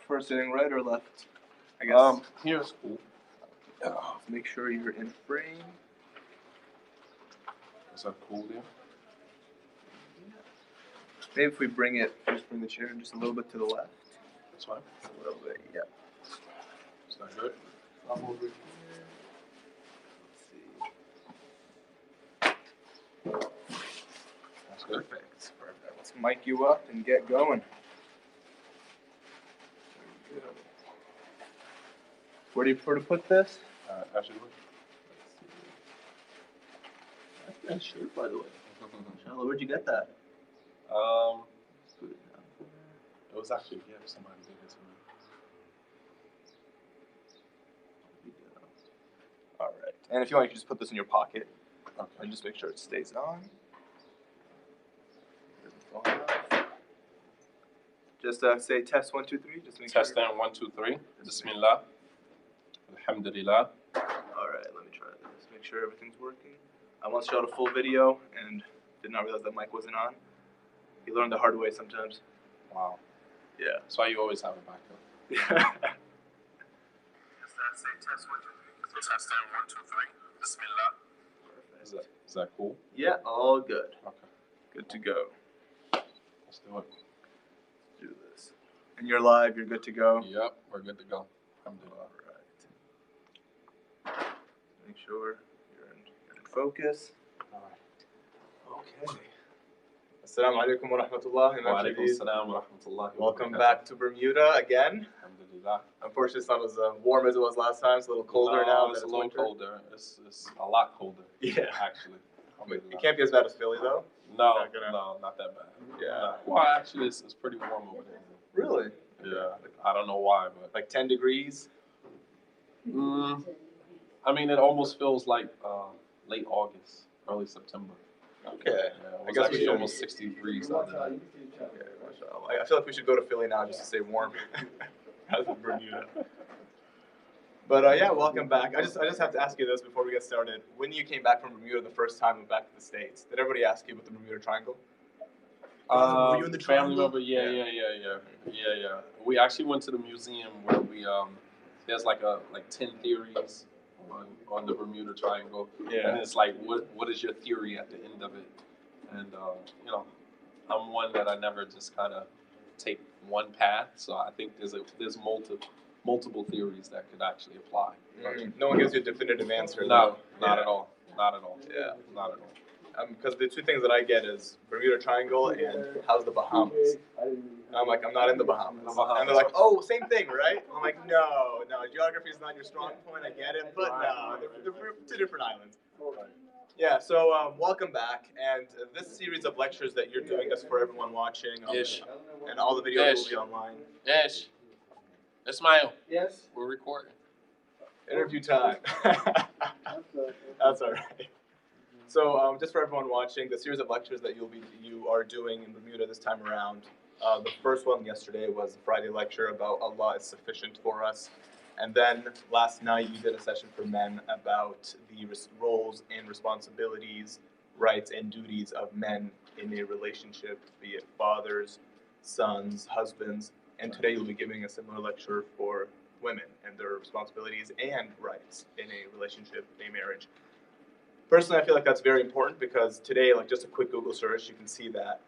First sitting right or left? I guess. Here's cool. Make sure you're in frame. Is that cool there? Maybe if we bring the chair just a little bit to the left. That's fine. A little bit, yeah. Is that good? I'll move it here. Let's see. That's good. Perfect. Let's mic you up and get going. Where do you prefer to put this? Actually, That's a nice shirt, by the way. Shallow, where'd you get that? It was actually a gift. Somebody gave it to me. All right. And if you want, you can just put this in your pocket. Okay. And just make sure it stays on. Doesn't fall off. Just say test 1, 2, 3. Just make Test sure. down 1, 2, 3. Bismillah. Alhamdulillah. All right, let me try this. Make sure everything's working. I once shot a full video and did not realize that mic wasn't on. You learn the hard way sometimes. Wow. Yeah. That's why you always have a backup. Yeah. Say test 1, 2, 3. Test down 1, 2, 3. Bismillah. Is that cool? Yeah, all good. Okay. Good to go. Let's do it. Do this. And you're live, you're good to go. Yep, we're good to go. Alhamdulillah. All right. Make sure you're in focus. All right. Okay. Assalamu alaikum wa rahmatullah. Wa alaikum assalam wa rahmatullahi. Welcome back to Bermuda again. Alhamdulillah. Unfortunately, it's not as warm as it was last time. It's a little colder now. It's a little colder. It's a lot colder. Yeah. Actually. It can't be as bad as Philly, though. No, not that bad. Yeah. Well, actually, it's pretty warm over there. Really? Yeah. I don't know why, but like 10 degrees. I mean, it almost feels like late August, early September. Okay. Yeah, I guess we almost 60 degrees the other day. Okay, I feel like we should go to Philly now just to stay warm. Rather than Bermuda. But yeah, welcome back. I just have to ask you this before we get started. When you came back from Bermuda the first time and back to the States, did everybody ask you about the Bermuda Triangle? Were you in the family triangle? member? Yeah. We actually went to the museum where we there's like 10 theories on the Bermuda Triangle. Yeah. And it's like, what is your theory at the end of it? And you know, I'm one that I never just kind of take one path. So I think there's multiple theories that could actually apply. No one gives you a definitive answer. No, not at all. Not at all. Yeah, not at all. Because the two things that I get is Bermuda Triangle and how's the Bahamas? And I'm like, I'm not in the Bahamas. And they're like, oh, same thing, right? I'm like, no, geography is not your strong point. I get it, but no, they're two different islands. Yeah, so welcome back. And this series of lectures that you're doing is for everyone watching. And all the videos will be online. Yes. Ismail. Yes? We're recording. Interview time. That's all right. So just for everyone watching, the series of lectures that you are doing in Bermuda this time around, the first one yesterday was the Friday lecture about Allah is sufficient for us. And then last night you did a session for men about the roles and responsibilities, rights and duties of men in a relationship, be it fathers, sons, husbands. And today you'll be giving a similar lecture for women and their responsibilities and rights in a relationship, a marriage. Personally, I feel like that's very important because today, like just a quick Google search, you can see that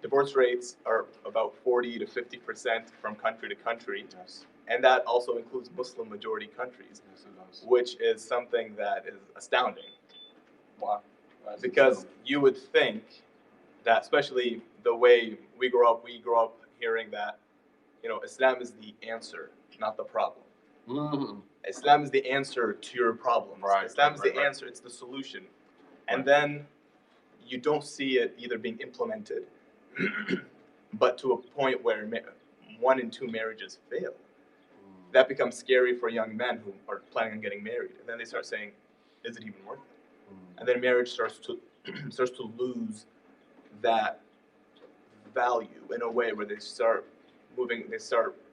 divorce rates are about 40 to 50% from country to country. Yes. And that also includes Muslim majority countries, which is something that is astounding. Wow. Because you would think that, especially the way we grow up hearing that, Islam is the answer, not the problem. Mm-hmm. Islam is the answer to your problems. Right, Islam is the answer, it's the solution. And then you don't see it either being implemented, but to a point where 1 in 2 marriages fail. That becomes scary for young men who are planning on getting married. And then they start saying, is it even worth it? And then marriage starts to lose that value in a way where they start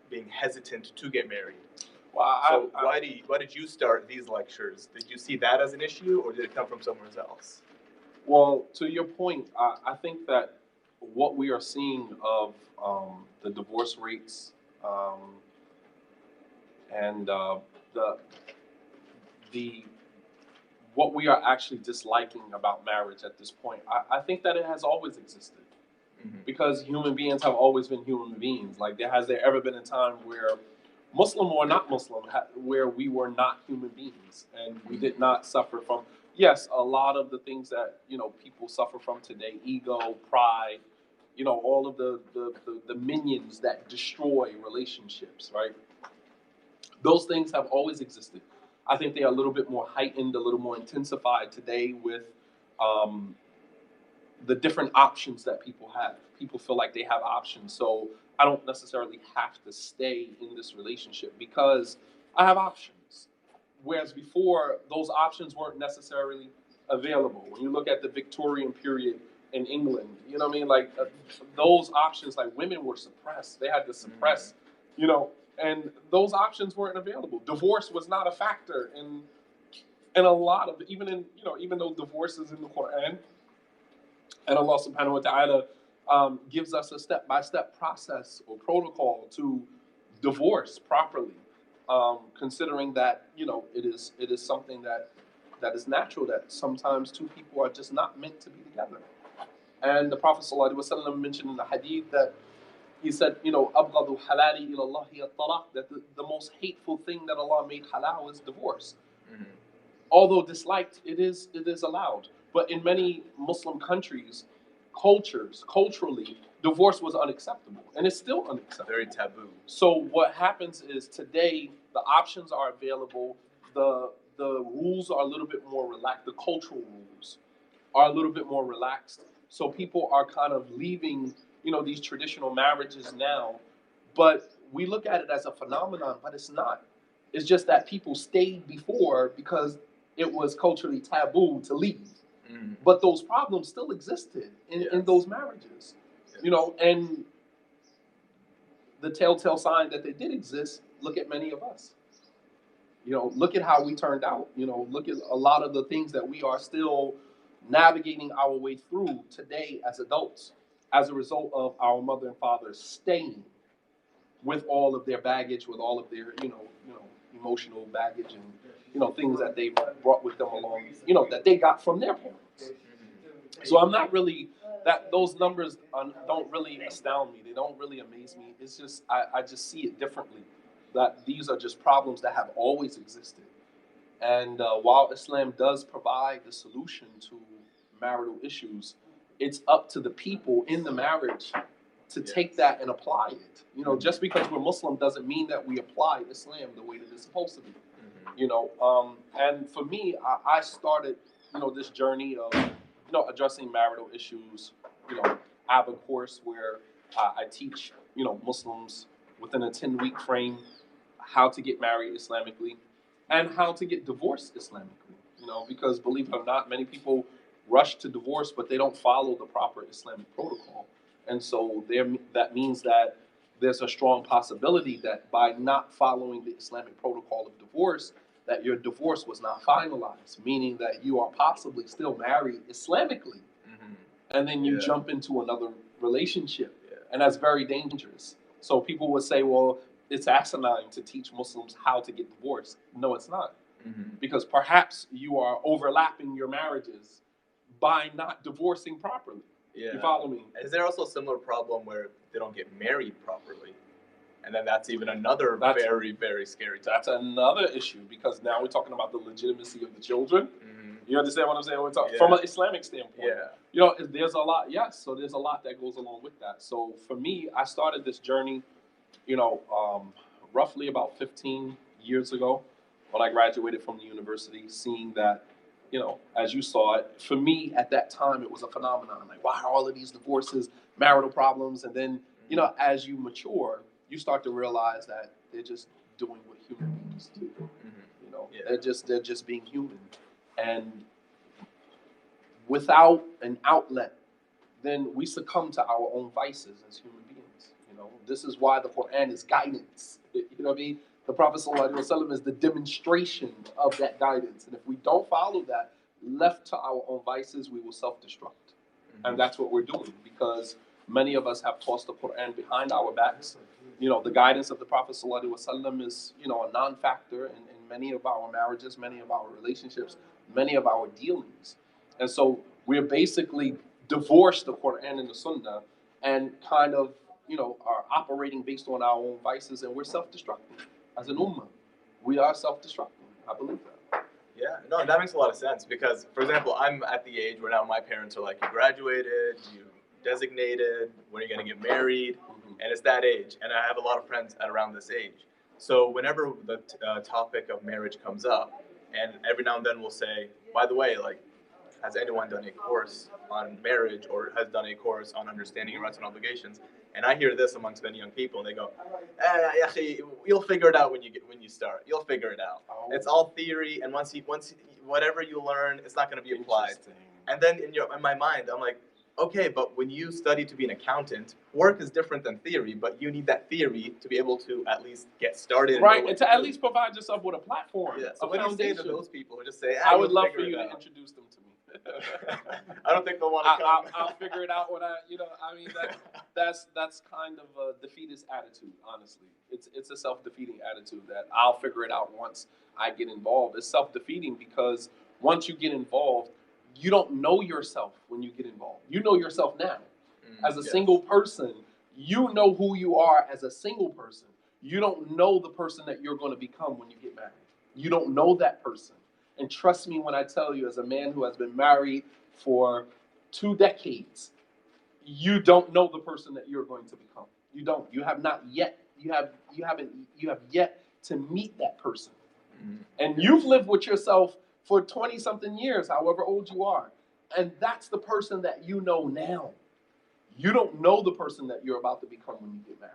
being hesitant to get married. Well, why did you start these lectures? Did you see that as an issue, or did it come from somewhere else? Well, to your point, I think that what we are seeing of the divorce rates and the what we are actually disliking about marriage at this point, I think that it has always existed. Because human beings have always been human beings. Like, has there ever been a time where, Muslim or not Muslim, where we were not human beings and we did not suffer from, yes, a lot of the things that, people suffer from today, ego, pride, all of the minions that destroy relationships, right? Those things have always existed. I think they are a little bit more heightened, a little more intensified today with the different options that people have. People feel like they have options. So I don't necessarily have to stay in this relationship because I have options. Whereas before, those options weren't necessarily available. When you look at the Victorian period in England, you know what I mean? Like, those options, like, women were suppressed. They had to suppress, and those options weren't available. Divorce was not a factor in a lot of, even though divorce is in the Quran, and Allah subhanahu wa ta'ala gives us a step-by-step process or protocol to divorce properly, considering that, it is something that is natural, that sometimes two people are just not meant to be together. And the Prophet ﷺ mentioned in the hadith that he said, أَبْغَضُ حَلَالِ إِلَى اللَّهِ الطَّلَاقُ, that the most hateful thing that Allah made halal is divorce. Although disliked, it is allowed. But in many Muslim countries, culturally, divorce was unacceptable, and it's still unacceptable. Very taboo. So what happens is today the options are available, the rules are a little bit more relaxed, the cultural rules are a little bit more relaxed. So people are kind of leaving, these traditional marriages now, but we look at it as a phenomenon, but it's not. It's just that people stayed before because it was culturally taboo to leave. But those problems still existed in those marriages, and the telltale sign that they did exist, look at many of us. Look at how we turned out. Look at a lot of the things that we are still navigating our way through today as adults as a result of our mother and father staying with all of their baggage, with all of their, emotional baggage and, things that they brought with them along, that they got from their parents. So I'm not really, those numbers don't really astound me. They don't really amaze me. It's just, I just see it differently, that these are just problems that have always existed. And while Islam does provide the solution to marital issues, it's up to the people in the marriage to take that and apply it. Just because we're Muslim doesn't mean that we apply Islam the way that it's supposed to be. And for me, I started, this journey of, addressing marital issues. I have a course where I teach, Muslims within a 10-week frame how to get married Islamically and how to get divorced Islamically. Because believe it or not, many people rush to divorce, but they don't follow the proper Islamic protocol. And so that means that there's a strong possibility that by not following the Islamic protocol of divorce, that your divorce was not finalized, meaning that you are possibly still married Islamically. And then you jump into another relationship. And that's very dangerous. So people would say, well, it's asinine to teach Muslims how to get divorced. No, it's not. Because perhaps you are overlapping your marriages by not divorcing properly. You follow me? Is there also a similar problem where they don't get married properly? And then that's even another very, very scary topic. That's another issue, because now we're talking about the legitimacy of the children. You understand what I'm saying? We're talking from an Islamic standpoint. There's a lot, so there's a lot that goes along with that. So for me, I started this journey, roughly about 15 years ago when I graduated from the university, seeing that, as you saw it, for me at that time, it was a phenomenon. Like, why are all of these divorces, marital problems? And then, as you mature, you start to realize that they're just doing what human beings do. They're just being human. And without an outlet, then we succumb to our own vices as human beings. This is why the Quran is guidance. What I mean? The Prophet ﷺ is the demonstration of that guidance. And if we don't follow that, left to our own vices, we will self-destruct. And that's what we're doing, because many of us have tossed the Quran behind our backs. the guidance of the Prophet ﷺ is, a non-factor in many of our marriages, many of our relationships, many of our dealings. And so we're basically divorced the Quran and the Sunnah and kind of, are operating based on our own vices, and we're self-destructing as an ummah. We are self-destructing. I believe that. Yeah, no, that makes a lot of sense because, for example, I'm at the age where now my parents are like, you graduated, you designated, when are you going to get married? And it's that age. And I have a lot of friends at around this age. So whenever the topic of marriage comes up, and every now and then we'll say, by the way, like, has anyone done a course on marriage or has done a course on understanding your rights and obligations? And I hear this amongst many young people, and they go, "You'll figure it out when you start. You'll figure it out. It's all theory, and once whatever you learn, it's not going to be applied." And then in my mind, I'm like, okay, but when you study to be an accountant, work is different than theory, but you need that theory to be able to at least get started. Right, and to at least provide yourself with a platform. Yeah. So what do you say to those people who just say, I would love for you to introduce them to me. I don't think they'll want to come. I'll figure it out when that's kind of a defeatist attitude, honestly. It's a self-defeating attitude that I'll figure it out once I get involved. It's self-defeating because once you get involved, you don't know yourself when you get involved. You know yourself now. As a single person, you know who you are as a single person. You don't know the person that you're going to become when you get married. You don't know that person. And trust me when I tell you, as a man who has been married for 2 decades, you don't know the person that you're going to become. You don't. You have not yet. You have yet to meet that person. And you've lived with yourself for 20-something years, however old you are. And that's the person that you know now. You don't know the person that you're about to become when you get married.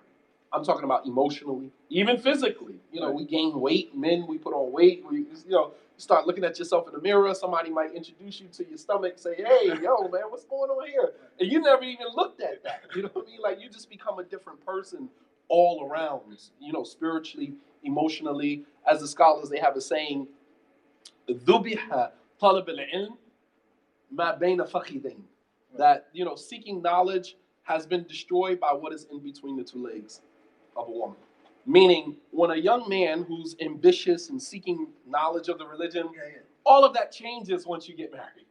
I'm talking about emotionally, even physically. We gain weight. Men, we put on weight. We, you start looking at yourself in the mirror. Somebody might introduce you to your stomach, say, "Hey, yo, man, what's going on here?" And you never even looked at that. You know what I mean? Like, you just become a different person all around, spiritually, emotionally. As the scholars, they have a saying, "Dhubiha talab al-ilm ma bayna fakhidain." That, seeking knowledge has been destroyed by what is in between the 2 legs of a woman. Meaning, when a young man who's ambitious and seeking knowledge of the religion, all of that changes once you get married.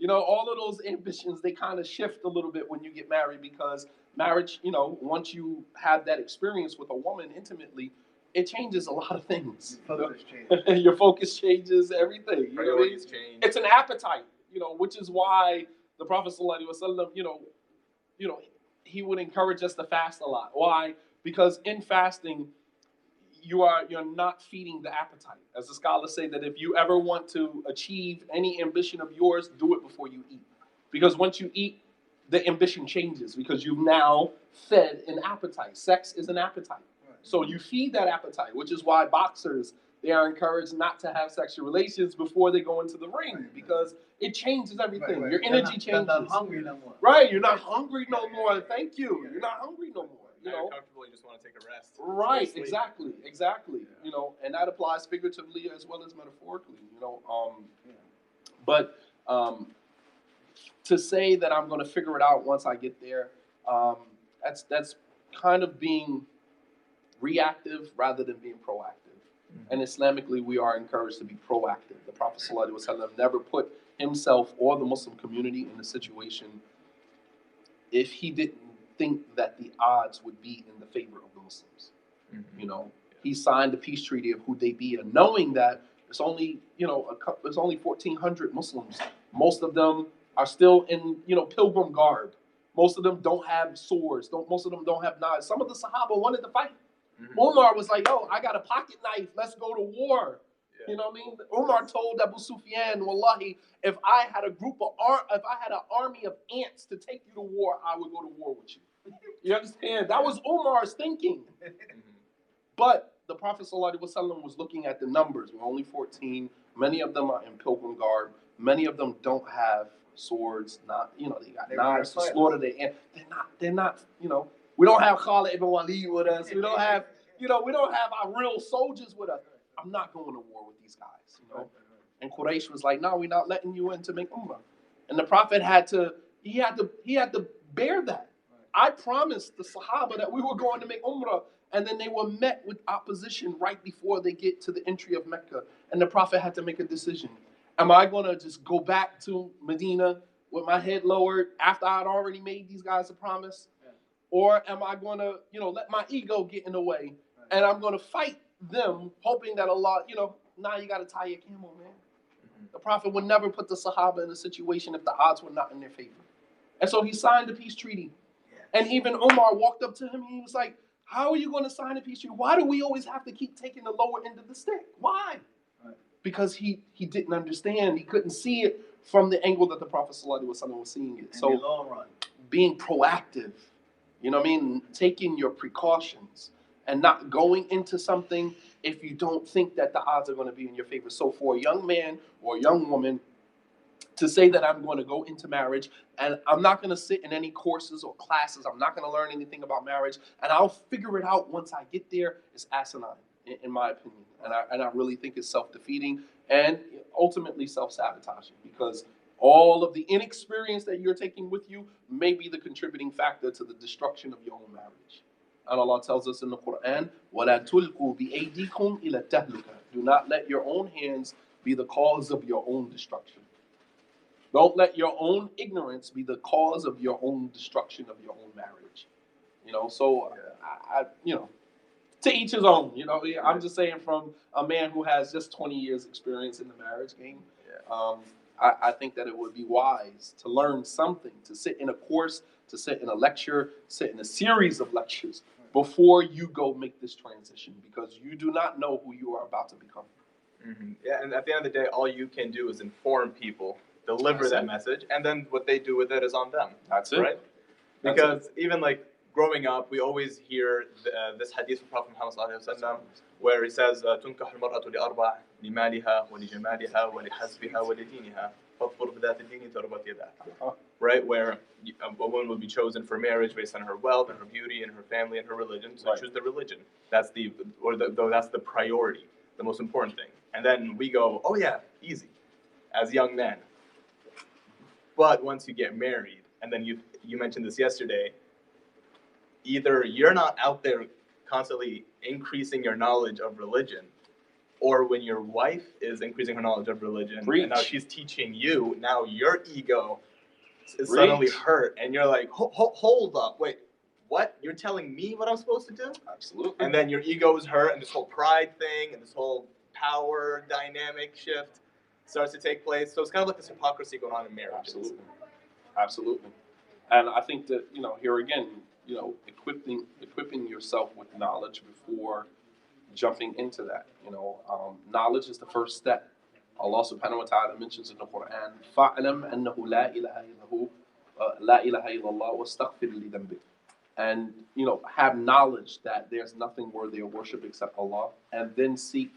All of those ambitions, they kind of shift a little bit when you get married, because marriage, once you have that experience with a woman intimately, it changes a lot of things. Your focus changes, everything. Priorities change. It's an appetite, which is why the Prophet ﷺ, he would encourage us to fast a lot. Why? Because in fasting, you're not feeding the appetite. As the scholars say, that if you ever want to achieve any ambition of yours, do it before you eat. Because once you eat, the ambition changes, because you've now fed an appetite. Sex is an appetite. So you feed that appetite, which is why boxers, they are encouraged not to have sexual relations before they go into the ring, because it changes everything. Your energy changes. You're not hungry no more. Right, you're not hungry no more. Thank you. You're not hungry no more. You're comfortable, you just want to take a rest. Right, exactly. And that applies figuratively as well as metaphorically. But to say that I'm going to figure it out once I get there, that's kind of being reactive rather than being proactive. And Islamically, we are encouraged to be proactive. The Prophet ﷺ never put himself or the Muslim community in a situation if he didn't think that the odds would be in the favor of the Muslims. He signed the peace treaty of Hudaybiyah, knowing that it's only, there's only 1,400 Muslims. Most of them are still in, pilgrim garb. Most of them don't have swords. Most of them don't have knives. Some of the Sahaba wanted to fight. Umar was like, "Yo, I got a pocket knife. Let's go to war." Yeah. You know what I mean? Umar told Abu Sufyan, "Wallahi, if I had an army of ants to take you to war, I would go to war with you." You understand? That was Umar's thinking. But the Prophet ﷺ was looking at the numbers. We're only 14. Many of them are in pilgrim garb. Many of them don't have swords. They got knives to slaughter their ants. They're not. We don't have Khalid ibn Walid with us. We don't have, we don't have our real soldiers with us. I'm not going to war with these guys, And Quraysh was like, "No, we're not letting you in to make Ummah." And the Prophet had to bear that. I promised the Sahaba that we were going to make Umrah, and then they were met with opposition right before they get to the entry of Mecca, and the Prophet had to make a decision. Am I going to just go back to Medina with my head lowered after I'd already made these guys a promise? Or am I going to, let my ego get in the way, and I'm going to fight them, hoping that Allah, now you got to tie your camel, man. The Prophet would never put the Sahaba in a situation if the odds were not in their favor. And so he signed the peace treaty. And even Omar walked up to him and he was like, how are you going to sign a peace treaty? Why do we always have to keep taking the lower end of the stick? Why? Right. Because he didn't understand. He couldn't see it from the angle that the Prophet ﷺ was seeing it. So long run, being proactive, taking your precautions and not going into something if you don't think that the odds are going to be in your favor. So for a young man or a young woman to say that I'm going to go into marriage and I'm not going to sit in any courses or classes, I'm not going to learn anything about marriage, and I'll figure it out once I get there, is asinine, in my opinion. And I really think it's self-defeating and ultimately self-sabotaging, because all of the inexperience that you're taking with you may be the contributing factor to the destruction of your own marriage. And Allah tells us in the Quran, وَلَا تُلْقُوا بِأَيْدِيكُمْ إِلَى التَّهْلُكَةِ. Do not let your own hands be the cause of your own destruction. Don't let your own ignorance be the cause of your own destruction of your own marriage. So I to each his own. I'm just saying, from a man who has just 20 years experience in the marriage game, I think that it would be wise to learn something, to sit in a course, to sit in a lecture, sit in a series of lectures before you go make this transition, because you do not know who you are about to become. Mm-hmm. Yeah, and at the end of the day, all you can do is inform people, deliver that message, and then what they do with it is on them. That's it. Right? Because even like growing up, we always hear this hadith from Prophet Muhammad where he says, تُنْكَحُ الْمَرْأَةُ لِأَرْبَعٍ لِمَالِهَا وَلِجَمَالِهَا وَلِحَسْبِهَا وَلِدِينِهَا فَاظْفَرْ بِذَاتِ الدِّينِ تَرْبَتْ يَدَاكَ. Right, where a woman will be chosen for marriage based on her wealth and her beauty and her family and her religion. So choose the religion. That's that's the priority, the most important thing. And then we go, oh yeah, easy, as young men. But once you get married, and then you mentioned this yesterday, either you're not out there constantly increasing your knowledge of religion, or when your wife is increasing her knowledge of religion, and now she's teaching you, now your ego is suddenly hurt, and you're like, hold up, wait, what? You're telling me what I'm supposed to do? Absolutely. And then your ego is hurt, and this whole pride thing, and this whole power dynamic shift starts to take place. So it's kind of like this hypocrisy going on in marriage. Absolutely. And I think that, here again, equipping yourself with knowledge before jumping into that. Knowledge is the first step. Allah subhanahu wa ta'ala mentions in the Quran, فَعْلَمْ أَنَّهُ لَا إِلَهَ إِلَّا اللَّهُ وَاسْتَغْفِرْ لِذَنْبِكَ. And, have knowledge that there's nothing worthy of worship except Allah, and then seek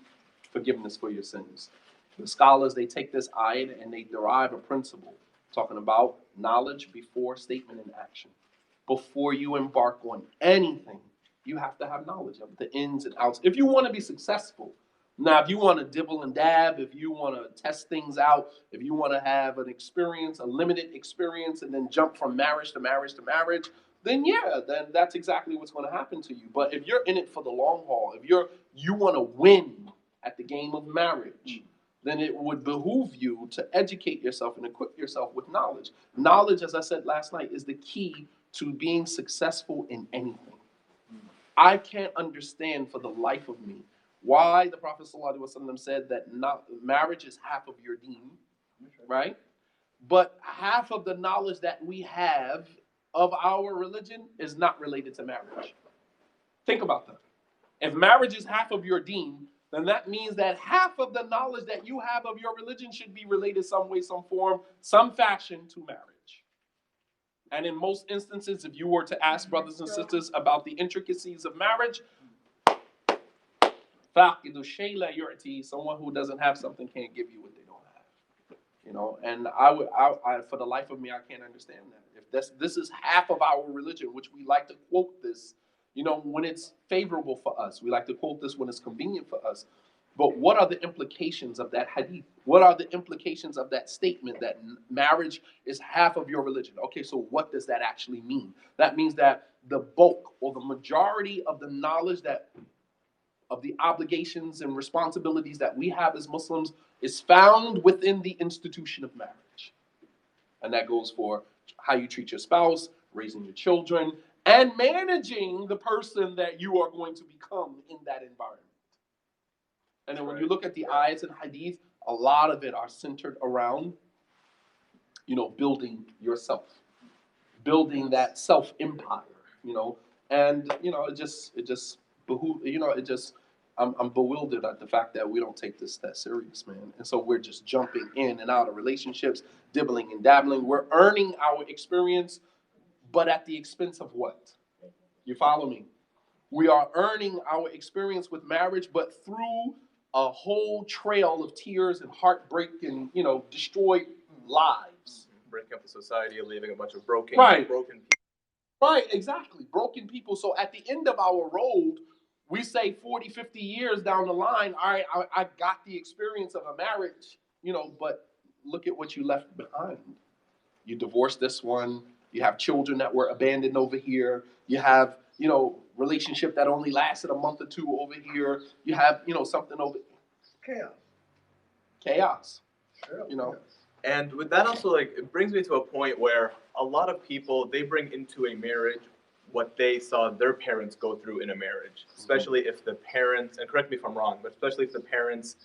forgiveness for your sins. The scholars, they take this ayat and they derive a principle talking about knowledge before statement and action. Before you embark on anything, you have to have knowledge of the ins and outs. If you want to be successful, now if you want to dibble and dab, if you want to test things out, if you want to have an experience, a limited experience, and then jump from marriage to marriage to marriage, then that's exactly what's going to happen to you. But if you're in it for the long haul, if you want to win at the game of marriage, then it would behoove you to educate yourself and equip yourself with knowledge. Knowledge, as I said last night, is the key to being successful in anything. I can't understand for the life of me why the Prophet ﷺ said that marriage is half of your deen, right? But half of the knowledge that we have of our religion is not related to marriage. Think about that. If marriage is half of your deen, then that means that half of the knowledge that you have of your religion should be related some way, some form, some fashion to marriage. And in most instances, if you were to ask brothers and sisters about the intricacies of marriage, someone who doesn't have something can't give you what they don't have. And I for the life of me, I can't understand that. If this is half of our religion, which we like to quote this, when it's favorable for us. We like to quote this when it's convenient for us. But what are the implications of that hadith? What are the implications of that statement that marriage is half of your religion? Okay, so what does that actually mean? That means that the bulk or the majority of the knowledge that of the obligations and responsibilities that we have as Muslims is found within the institution of marriage. And that goes for how you treat your spouse, raising your children, and managing the person that you are going to become in that environment. And then when you look at the ayats and hadith, a lot of it are centered around, building yourself, building that self empire, and I'm bewildered at the fact that we don't take this that serious, man. And so we're just jumping in and out of relationships, dibbling and dabbling. We're earning our experience, but at the expense of what? You follow me? We are earning our experience with marriage, but through a whole trail of tears and heartbreak and, destroyed lives. Breaking up the society, leaving a bunch of broken people. Right, exactly. Broken people. So at the end of our road, we say 40, 50 years down the line, all right, I got the experience of a marriage, but look at what you left behind. You divorced this one. You have children that were abandoned over here. You have, relationship that only lasted a month or two over here. You have, something over chaos. Sure. And with that also, it brings me to a point where a lot of people, they bring into a marriage what they saw their parents go through in a marriage, especially if the parents, and correct me if I'm wrong, but especially if the parents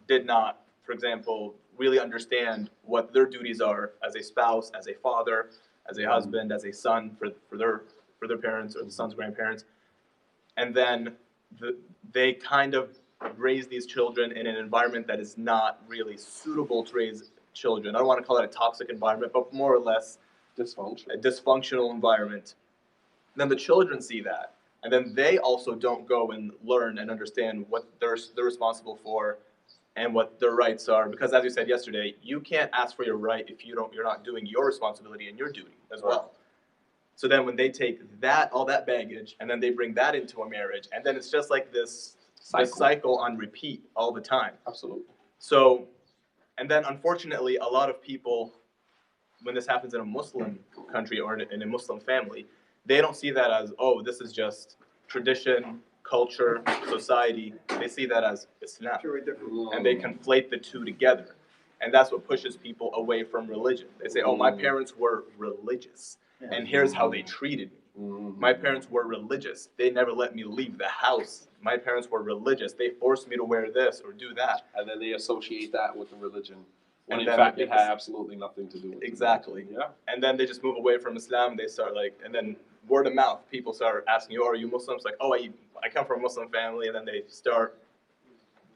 did not, for example, really understand what their duties are as a spouse, as a father, as a husband, as a son for their parents or the son's grandparents. And then they kind of raise these children in an environment that is not really suitable to raise children. I don't want to call it a toxic environment, but more or less a dysfunctional environment. Then the children see that, and then they also don't go and learn and understand what they're responsible for and what their rights are. Because as you said yesterday, you can't ask for your right if you're not doing your responsibility and your duty as well. So then when they take all that baggage, and then they bring that into a marriage, and then it's just like this cycle on repeat all the time. Absolutely. So, and then unfortunately, a lot of people, when this happens in a Muslim country or in a Muslim family, they don't see that as, oh, this is just tradition, culture, society. They see that as Islam. And they conflate the two together. And that's what pushes people away from religion. They say, oh, my parents were religious, and here's how they treated me. My parents were religious. They never let me leave the house. My parents were religious. They forced me to wear this or do that. And then they associate that with the religion. When in fact it had absolutely nothing to do with it. Exactly. Yeah. And then they just move away from Islam. They start and then word of mouth, people start asking you, oh, are you Muslims? Like, oh, I come from a Muslim family. And then they start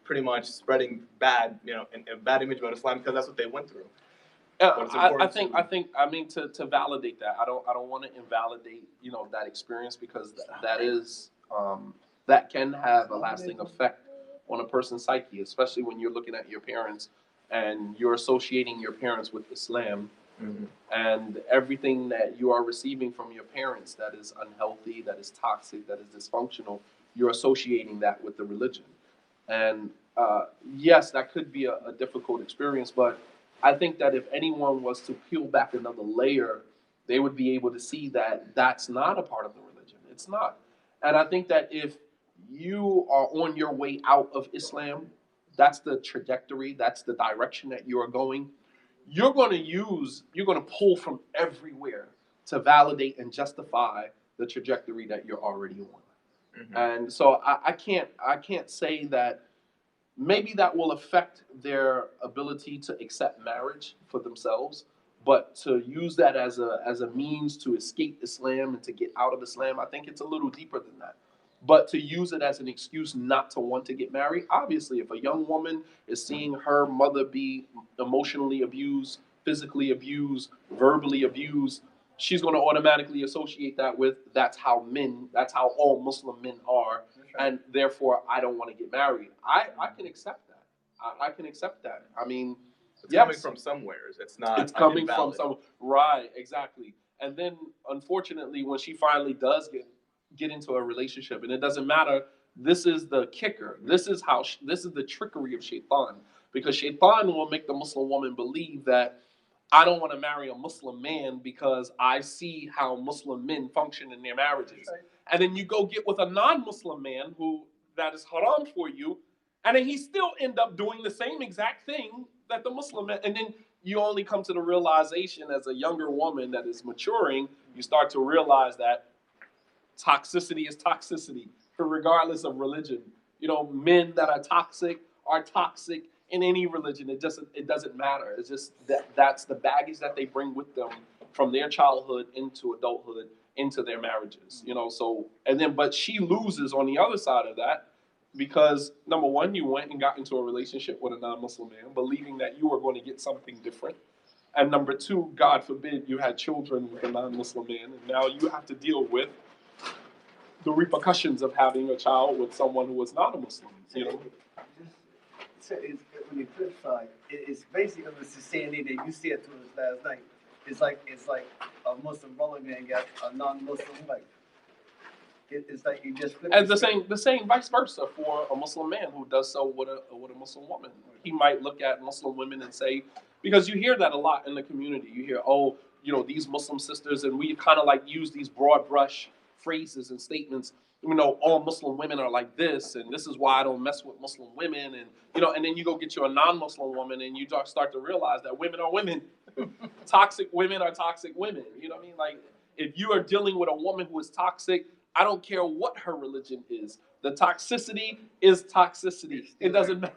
pretty much spreading bad image about Islam because that's what they went through. I think to validate that, I don't want to invalidate that experience, because that is that can have a lasting effect on a person's psyche, especially when you're looking at your parents and you're associating your parents with Islam, and everything that you are receiving from your parents that is unhealthy, that is toxic, that is dysfunctional, you're associating that with the religion. And yes, that could be a difficult experience, but I think that if anyone was to peel back another layer, they would be able to see that that's not a part of the religion. It's not. And I think that if you are on your way out of Islam, that's the trajectory, that's the direction that you are going, you're going to pull from everywhere to validate and justify the trajectory that you're already on. And so I can't say that maybe that will affect their ability to accept marriage for themselves, but to use that as a means to escape Islam and to get out of Islam, I think it's a little deeper than that. But to use it as an excuse not to want to get married, obviously, if a young woman is seeing her mother be emotionally abused, physically abused, verbally abused, she's going to automatically associate that with that's how all Muslim men are, and therefore I don't want to get married. I can accept that. I can accept that. I mean, it's coming from somewhere. It's not. It's coming from somewhere. Right, exactly. And then, unfortunately, when she finally does get into a relationship, and it doesn't matter this is the kicker. This is the trickery of Shaitan. Because Shaitan will make the Muslim woman believe that I don't want to marry a Muslim man because I see how Muslim men function in their marriages. Right. And then you go get with a non-Muslim man who that is haram for you, and then he still end up doing the same exact thing that the Muslim man. And then you only come to the realization as a younger woman that is maturing, you start to realize that toxicity is toxicity, regardless of religion. You know, men that are toxic in any religion. It doesn't matter. It's just that's the baggage that they bring with them from their childhood into adulthood, into their marriages. You know, so but she loses on the other side of that because number one, you went and got into a relationship with a non-Muslim man, believing that you were going to get something different. And number two, God forbid, you had children with a non-Muslim man, and now you have to deal with the repercussions of having a child with someone who was not a Muslim. You know. On the flip side, it's basically the same thing that you said to us last night. It's like a Muslim brother man got a non-Muslim wife. It's like you just flip. And the same vice versa for a Muslim man who does so with a Muslim woman. He might look at Muslim women and say, because you hear that a lot in the community. You hear, oh, you know, these Muslim sisters, and we kind of like use these broad brush phrases and statements. You know, all Muslim women are like this, and this is why I don't mess with Muslim women, and you know, and then you go get you a non-Muslim woman, and you start to realize that women are women. Toxic women are toxic women. You know what I mean? Like, if you are dealing with a woman who is toxic, I don't care what her religion is. The toxicity is toxicity. It doesn't matter.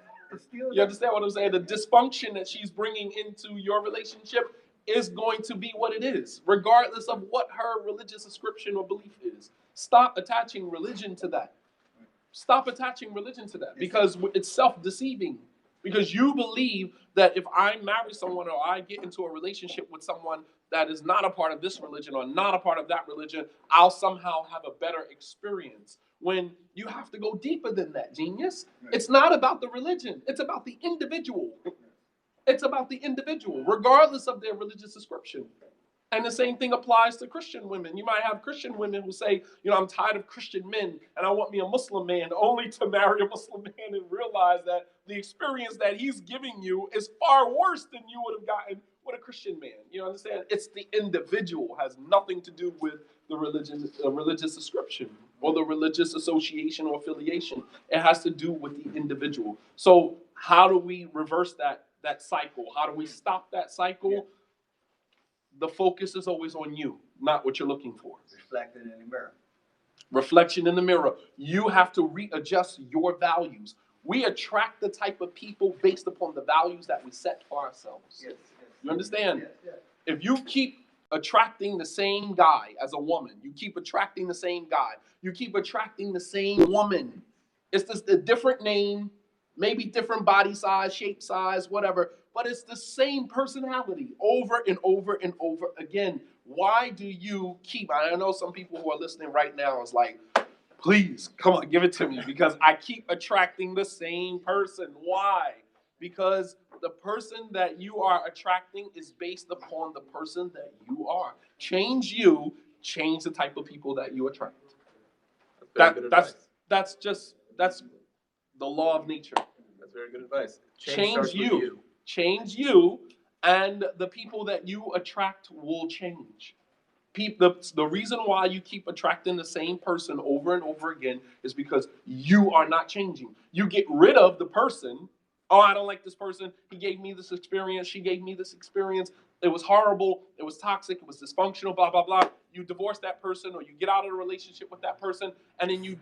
You understand what I'm saying? The dysfunction that she's bringing into your relationship is going to be what it is, regardless of what her religious ascription or belief is. Stop attaching religion to that. Stop attaching religion to that because it's self-deceiving. Because you believe that if I marry someone or I get into a relationship with someone that is not a part of this religion or not a part of that religion, I'll somehow have a better experience. When you have to go deeper than that, genius. It's not about the religion. It's about the individual. It's about the individual, regardless of their religious ascription. And the same thing applies to Christian women. You might have Christian women who say, you know, I'm tired of Christian men and I want me a Muslim man, only to marry a Muslim man and realize that the experience that he's giving you is far worse than you would have gotten with a Christian man. You understand? It's the individual, has nothing to do with the religious ascription or the religious association or affiliation. It has to do with the individual. So how do we reverse that cycle? How do we stop that cycle? Yeah. The focus is always on you, not what you're looking for. Reflected in the mirror. Reflection in the mirror. You have to readjust your values. We attract the type of people based upon the values that we set for ourselves. Yes, you understand? Yes, yes. If you keep attracting the same guy as a woman, you keep attracting the same guy, you keep attracting the same woman. It's just a different name, maybe different body size, shape size, whatever, but it's the same personality over and over and over again. Why do you keep, I know some people who are listening right now is like, please, come on, give it to me, because I keep attracting the same person. Why? Because the person that you are attracting is based upon the person that you are. Change you, change the type of people that you attract. That's the law of nature. That's very good advice. Change you, and the people that you attract will change. The reason why you keep attracting the same person over and over again is because you are not changing. You get rid of the person. Oh, I don't like this person. He gave me this experience. She gave me this experience. It was horrible. It was toxic. It was dysfunctional, blah, blah, blah. You divorce that person or you get out of a relationship with that person, and then you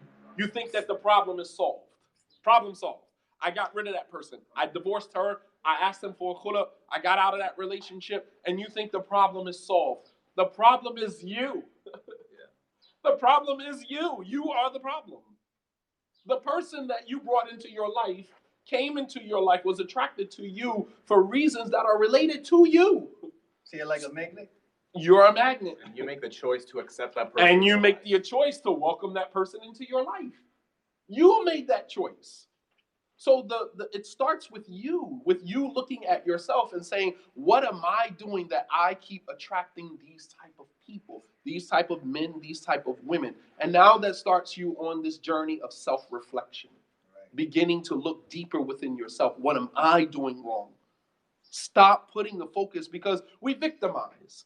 think that the problem is solved. Problem solved. I got rid of that person. I divorced her. I asked him for a khula. I got out of that relationship, and you think the problem is solved. The problem is you. The problem is you. You are the problem. The person that you brought into your life came into your life, was attracted to you for reasons that are related to you. So you're like a magnet? You're a magnet. And you make the choice to accept that person. And you make the choice to welcome that person into your life. You made that choice. So it starts with you looking at yourself and saying, what am I doing that I keep attracting these type of people, these type of men, these type of women? And now that starts you on this journey of self-reflection, beginning to look deeper within yourself. What am I doing wrong? Stop putting the focus, because we victimize.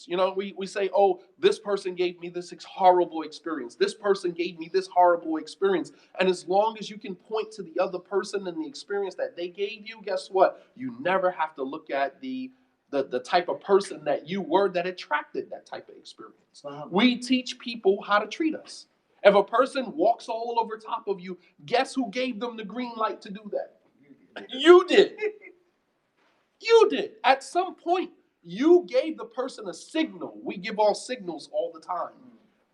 You know, we say, oh, this person gave me this horrible experience. This person gave me this horrible experience. And as long as you can point to the other person and the experience that they gave you, guess what? You never have to look at the type of person that you were that attracted that type of experience. We teach people how to treat us. If a person walks all over top of you, guess who gave them the green light to do that? You did. You did. At some point, you gave the person a signal. We give off signals all the time,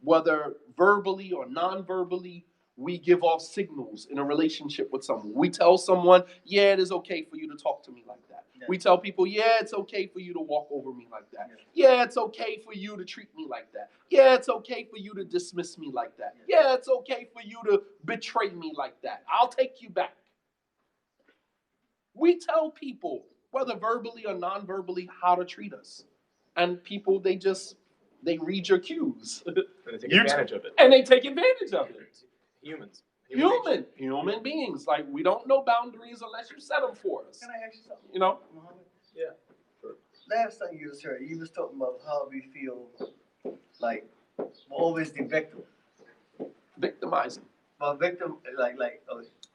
whether verbally or non-verbally. We give off signals in a relationship with someone. We tell someone, yeah, it is okay for you to talk to me like that. Yeah. We tell people, yeah, it's okay for you to walk over me like that. Yeah, it's okay for you to treat me like that. Yeah, it's okay for you to dismiss me like that. Yeah, it's okay for you to betray me like that. I'll take you back. We tell people, whether verbally or non-verbally, how to treat us. And people, they read your cues. And they take advantage of it. And they take advantage of it. Human beings. Like, we don't know boundaries unless you set them for us. Can I ask you something? You know? Yeah. Sure. Last time you was here, you was talking about how we feel like we're always the victim. Victimizing. But victim, like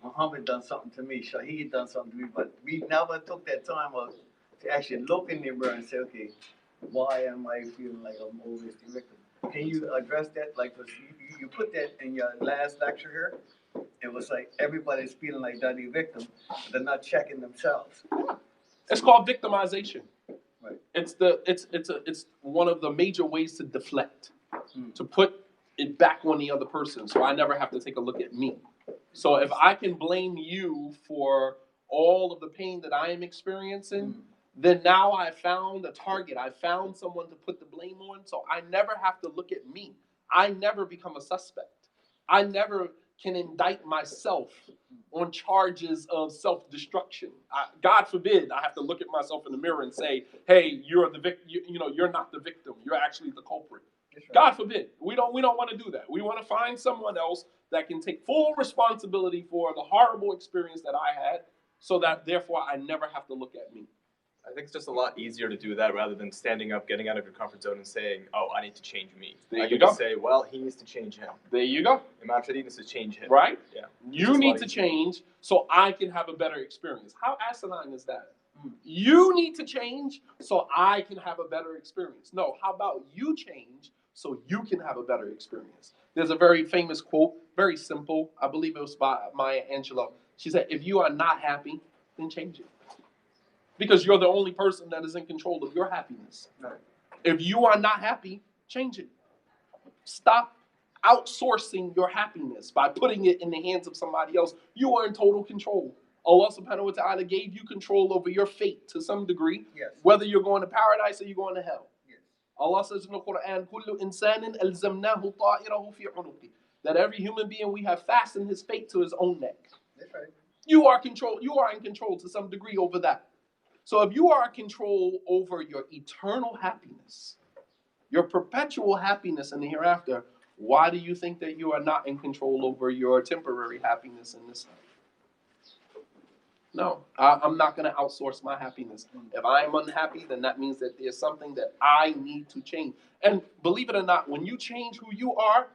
Muhammad done something to me, Shahid done something to me, but we never took that time to actually look in the mirror and say, okay, why am I feeling like I'm always the victim? Can you address that? Like, you put that in your last lecture here. It was like everybody's feeling like they're the victim, but they're not checking themselves. It's called victimization. Right. It's one of the major ways to deflect, to put it back on the other person, so I never have to take a look at me. So if I can blame you for all of the pain that I am experiencing, then now I found a target. I found someone to put the blame on, so I never have to look at me. I never become a suspect. I never can indict myself on charges of self-destruction. God forbid I have to look at myself in the mirror and say, hey, you're the victim. You're not the victim. You're actually the culprit. Right. God forbid. We don't want to do that. We want to find someone else that can take full responsibility for the horrible experience that I had, so that therefore I never have to look at me. I think it's just a lot easier to do that rather than standing up, getting out of your comfort zone and saying, oh, I need to change me. I can just say, well, he needs to change him. There you go. Imam Shadi needs to change him. Right? Yeah. You need to change so I can have a better experience. How asinine is that? You need to change so I can have a better experience. No, how about you change so you can have a better experience? There's a very famous quote, very simple. I believe it was by Maya Angelou. She said, if you are not happy, then change it. Because you're the only person that is in control of your happiness. Right. If you are not happy, change it. Stop outsourcing your happiness by putting it in the hands of somebody else. You are in total control. Allah subhanahu wa ta'ala gave you control over your fate to some degree, yes. Whether you're going to paradise or you're going to hell. Yes. Allah says in the Quran, كُلُّ إِنسَانٍ أَلْزَمْنَاهُ طَائِرَهُ فِي عُنُقِهِ, that every human being, we have fastened his fate to his own neck. That's right. You are in control to some degree over that. So if you are in control over your eternal happiness, your perpetual happiness in the hereafter, why do you think that you are not in control over your temporary happiness in this life? No, I'm not going to outsource my happiness. If I am unhappy, then that means that there's something that I need to change. And believe it or not, when you change who you are,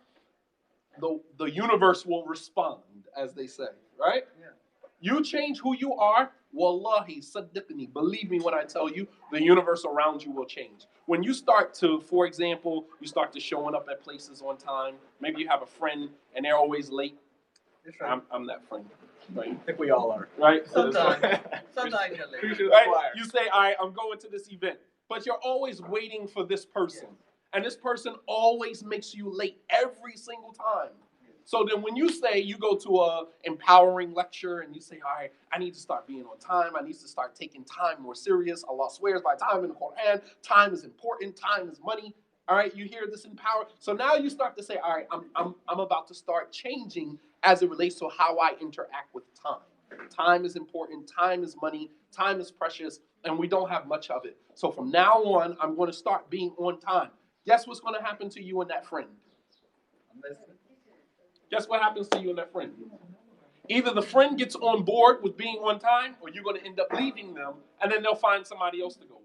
the universe will respond, as they say, right? Yeah. You change who you are, wallahi, saddiqni, believe me when I tell you, the universe around you will change. When you start to, for example, you start to showing up at places on time, maybe you have a friend and they're always late. Right. I'm that friend. Right? I think we all are. Right? Sometimes you're late. Right? You say, all right, I'm going to this event, but you're always waiting for this person. Yeah. And this person always makes you late every single time. So then when you say you go to a empowering lecture and you say, all right, I need to start being on time. I need to start taking time more serious. Allah swears by time in the Quran. Time is important. Time is money. All right, you hear this empower. So now you start to say, all right, I'm about to start changing as it relates to how I interact with time. Time is important. Time is money. Time is precious, and we don't have much of it. So from now on, I'm going to start being on time. Guess what's going to happen to you and that friend? Guess what happens to you and that friend? Either the friend gets on board with being on time, or you're going to end up leaving them, and then they'll find somebody else to go with.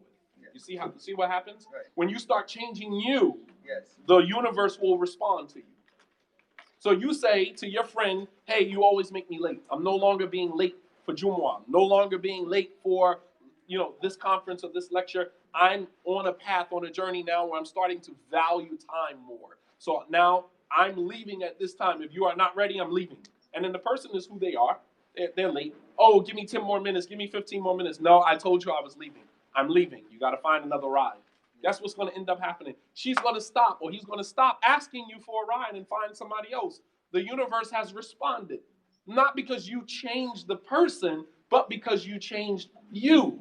You see what happens? Right. When you start changing you, Yes. the universe will respond to you. So you say to your friend, hey, you always make me late. I'm no longer being late for Jumu'ah. I'm no longer being late for, this conference or this lecture. I'm on a path, on a journey now where I'm starting to value time more. So now I'm leaving at this time. If you are not ready, I'm leaving. And then the person is who they are. They're late. Oh, give me 10 more minutes. Give me 15 more minutes. No, I told you I was leaving. I'm leaving. You got to find another ride. That's what's going to end up happening. She's going to stop, or he's going to stop asking you for a ride and find somebody else. The universe has responded. Not because you changed the person, but because you changed you.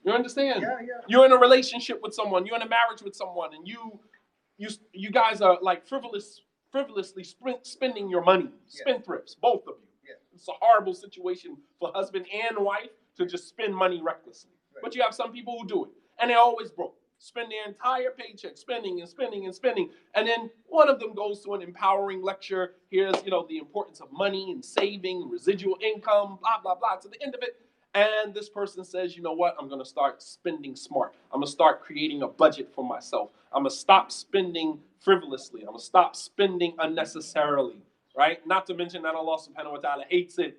You understand? Yeah. You're in a relationship with someone. You're in a marriage with someone, and you guys are like frivolously spending your money. Spendthrifts, both of you. Yeah. It's a horrible situation for husband and wife to just spend money recklessly. Right. But you have some people who do it, and they're always broke. Spend their entire paycheck spending and spending and spending. And then one of them goes to an empowering lecture. Here's, the importance of money and saving, residual income, blah, blah, blah, to the end of it. And this person says, you know what? I'm going to start spending smart. I'm going to start creating a budget for myself. I'm going to stop spending frivolously. I'm going to stop spending unnecessarily, right? Not to mention that Allah subhanahu wa ta'ala hates it.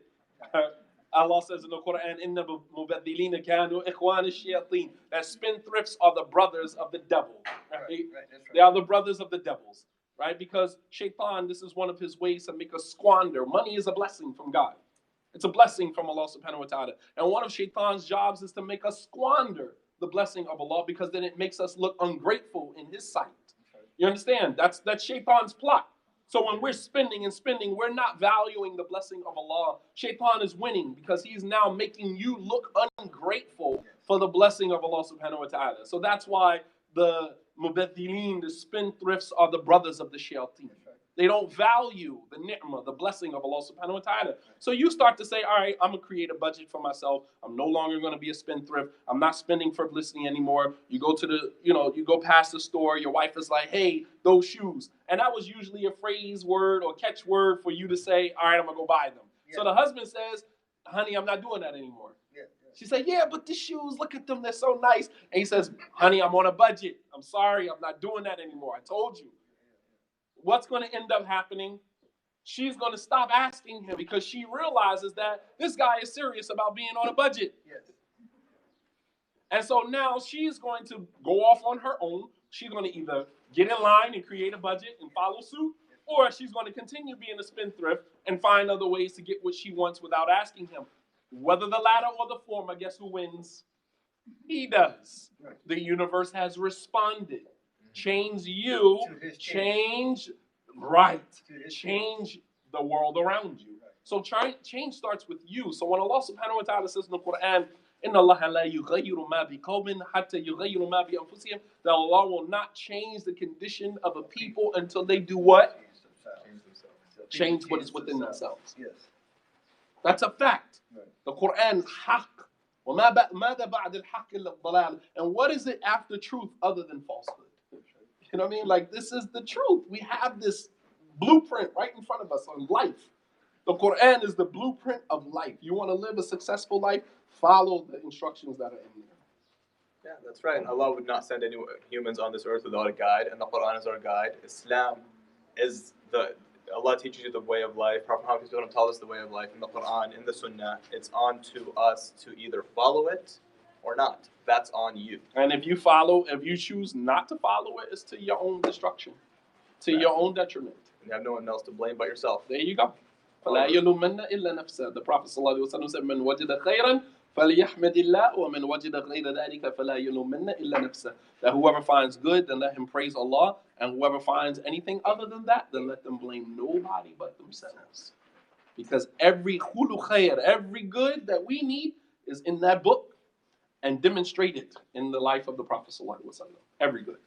Allah says in the Quran, "Inna mubaddilina kanu ikhwan ash-shayateen." That spendthrifts are the brothers of the devil. Right? Right, that's right. They are the brothers of the devils, right? Because shaitan, this is one of his ways to make us squander. Money is a blessing from God. It's a blessing from Allah subhanahu wa ta'ala. And one of shaitan's jobs is to make us squander the blessing of Allah, because then it makes us look ungrateful in his sight. You understand? That's shaitan's plot. So when we're spending and spending, we're not valuing the blessing of Allah. Shaitan is winning because he's now making you look ungrateful for the blessing of Allah subhanahu wa ta'ala. So that's why the mubaddilin, the spendthrifts, are the brothers of the shayateen. They don't value the ni'mah, the blessing of Allah subhanahu wa ta'ala. So you start to say, all right, I'm going to create a budget for myself. I'm no longer going to be a spendthrift. I'm not spending frivolously anymore. You go to you go past the store. Your wife is like, hey, those shoes. And that was usually a phrase word or catchword for you to say, all right, I'm going to go buy them. Yeah. So the husband says, honey, I'm not doing that anymore. Yeah. She said, yeah, but the shoes, look at them. They're so nice. And he says, honey, I'm on a budget. I'm sorry. I'm not doing that anymore. I told you. What's going to end up happening? She's going to stop asking him because she realizes that this guy is serious about being on a budget. Yes. And so now she's going to go off on her own. She's going to either get in line and create a budget and follow suit, or she's going to continue being a spendthrift and find other ways to get what she wants without asking him. Whether the latter or the former, guess who wins? He does. Right. The universe has responded. Change you, change the world around you. So change starts with you. So when Allah subhanahu wa ta'ala says in the Quran, "Inna Allah la yughayyiru ma bi qawmin hatta yughayyiru ma bi anfusihim," that Allah will not change the condition of a people until they do what? Change what is within themselves. Yes. That's a fact. Right. The Quran, haqq. And what is it after truth other than falsehood? You know what I mean? Like, this is the truth. We have this blueprint right in front of us on life. The Quran is the blueprint of life. You want to live a successful life? Follow the instructions that are in there. Yeah, that's right. Allah would not send any humans on this earth without a guide, and the Quran is our guide. Islam is Allah teaches you the way of life. Prophet Muhammad taught us the way of life in the Quran, in the Sunnah. It's on to us to either follow it or not. That's on you. And if you choose not to follow it, it's to your own destruction, to your own detriment. And you have no one else to blame but yourself. There you go. فَلَا يَلُومَنَّ إِلَّا نَفْسَهُ. The Prophet ﷺ said, مَنْ وَجِدَ خَيْرًا فَلْيَحْمَدِ اللَّهِ وَمَنْ وَجِدَ غَيْرَ ذَلِكَ فَلَا يَلُومَنَّ إِلَّا نَفْسَهُ. That whoever finds good, then let him praise Allah. And whoever finds anything other than that, then let them blame nobody but themselves. Because every khulu khair, every good that we need is in that book, and demonstrate it in the life of the Prophet ﷺ. Every good.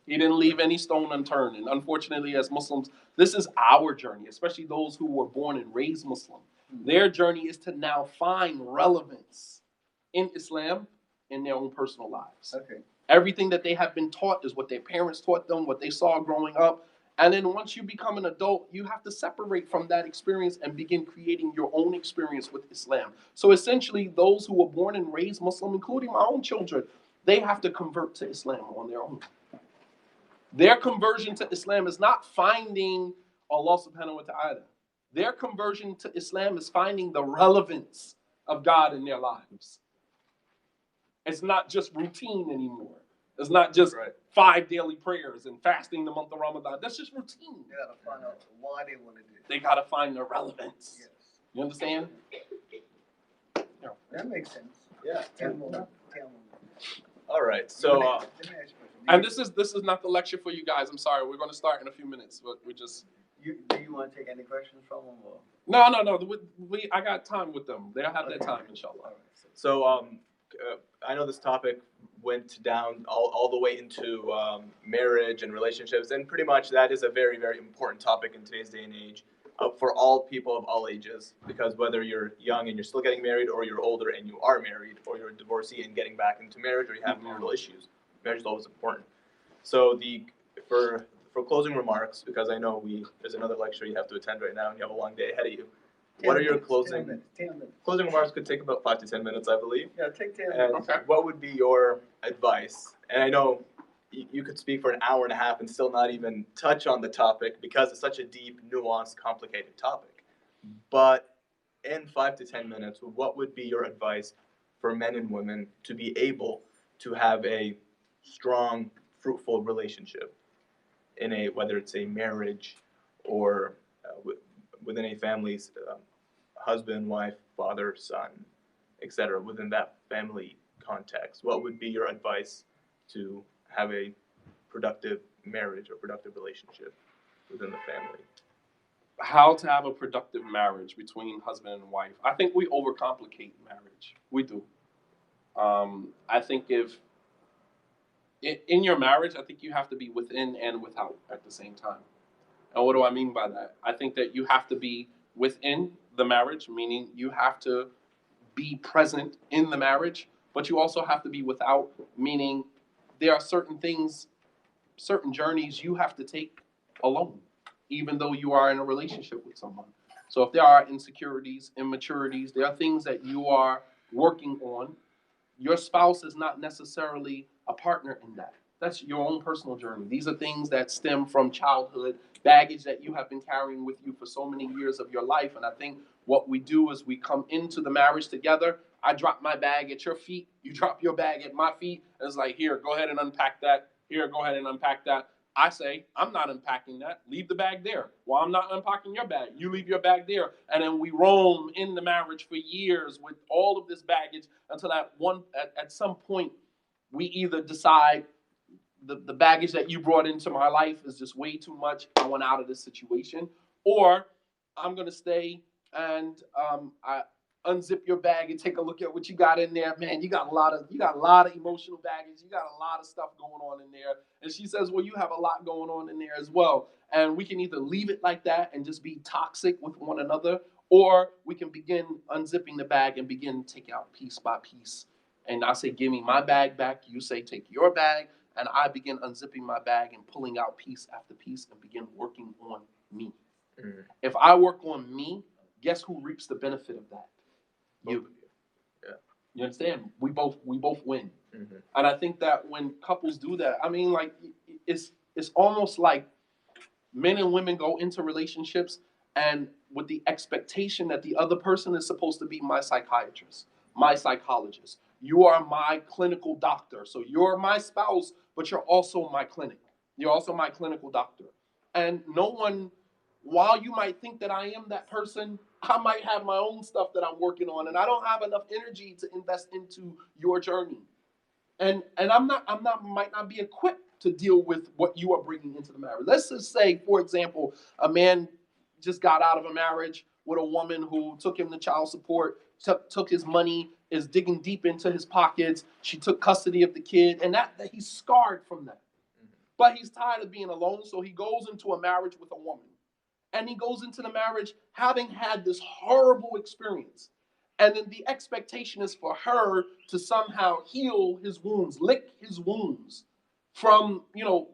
He didn't leave any stone unturned. And unfortunately, as Muslims, this is our journey, especially those who were born and raised Muslim. Their journey is to now find relevance in Islam in their own personal lives. Okay. Everything that they have been taught is what their parents taught them, what they saw growing up. And then once you become an adult, you have to separate from that experience and begin creating your own experience with Islam. So essentially, those who were born and raised Muslim, including my own children, they have to convert to Islam on their own. Their conversion to Islam is not finding Allah subhanahu wa ta'ala. Their conversion to Islam is finding the relevance of God in their lives. It's not just routine anymore. It's not just 5 daily prayers and fasting the month of Ramadan. That's just routine. They gotta find out why they want to do it. They gotta find the relevance. Yes. You understand? Yeah. That makes sense. Yeah. Tell them. All right. So, Let me ask you a question. And this is not the lecture for you guys. I'm sorry. We're going to start in a few minutes, but we just. Do you want to take any questions from them? Or? No. I got time with them. They'll have their time, inshallah. All right. So, I know this topic went down all the way into marriage and relationships, and pretty much that is a very, very important topic in today's day and age for all people of all ages, because whether you're young and you're still getting married, or you're older and you are married, or you're a divorcee and getting back into marriage, or you have marital issues, marriage is always important. So for closing remarks, because I know there's another lecture you have to attend right now and you have a long day ahead of you. What are your closing 10 minutes. Closing remarks could take about 5 to 10 minutes, I believe. Yeah, take 10 And minutes. what would be your advice? And I know you could speak for an hour and a half and still not even touch on the topic because it's such a deep, nuanced, complicated topic. But in 5 to 10 minutes, what would be your advice for men and women to be able to have a strong, fruitful relationship in whether it's a marriage or within a family's husband, wife, father, son, etc., within that family context? What would be your advice to have a productive marriage or productive relationship within the family? How to have a productive marriage between husband and wife. I think we overcomplicate marriage. We do. I think in your marriage, I think you have to be within and without at the same time. And what do I mean by that? I think that you have to be within the marriage, meaning you have to be present in the marriage, but you also have to be without, meaning there are certain things, certain journeys you have to take alone, even though you are in a relationship with someone. So if there are insecurities, immaturities, there are things that you are working on, your spouse is not necessarily a partner in that. That's your own personal journey. These are things that stem from childhood, baggage that you have been carrying with you for so many years of your life. And I think what we do is we come into the marriage together. I drop my bag at your feet. You drop your bag at my feet. And it's like, here, go ahead and unpack that. Here, go ahead and unpack that. I say, I'm not unpacking that. Leave the bag there. Well, I'm not unpacking your bag. You leave your bag there. And then we roam in the marriage for years with all of this baggage until at some point, we either decide the baggage that you brought into my life is just way too much. I want out of this situation. Or I'm going to stay and I unzip your bag and take a look at what you got in there. Man, you got a lot of emotional baggage. You got a lot of stuff going on in there. And she says, well, you have a lot going on in there as well. And we can either leave it like that and just be toxic with one another, or we can begin unzipping the bag and begin to take out piece by piece. And I say, give me my bag back. You say, take your bag. And I begin unzipping my bag and pulling out piece after piece and begin working on me. Mm-hmm. If I work on me, guess who reaps the benefit of that? You. Yeah. You understand? We both win. Mm-hmm. And I think that when couples do that, I mean, like, it's almost like men and women go into relationships and with the expectation that the other person is supposed to be my psychiatrist, my psychologist. You are my clinical doctor. So you're my spouse, but you're also my clinic. You're also my clinical doctor. And no one, while you might think that I am that person, I might have my own stuff that I'm working on, and I don't have enough energy to invest into your journey. And might not be equipped to deal with what you are bringing into the marriage. Let's just say, for example, a man just got out of a marriage with a woman who took him to child support, took his money, is digging deep into his pockets. She took custody of the kid, and that he's scarred from that. but he's tired of being alone, so he goes into a marriage with a woman. And he goes into the marriage having had this horrible experience. And then the expectation is for her to somehow heal his wounds, lick his wounds from,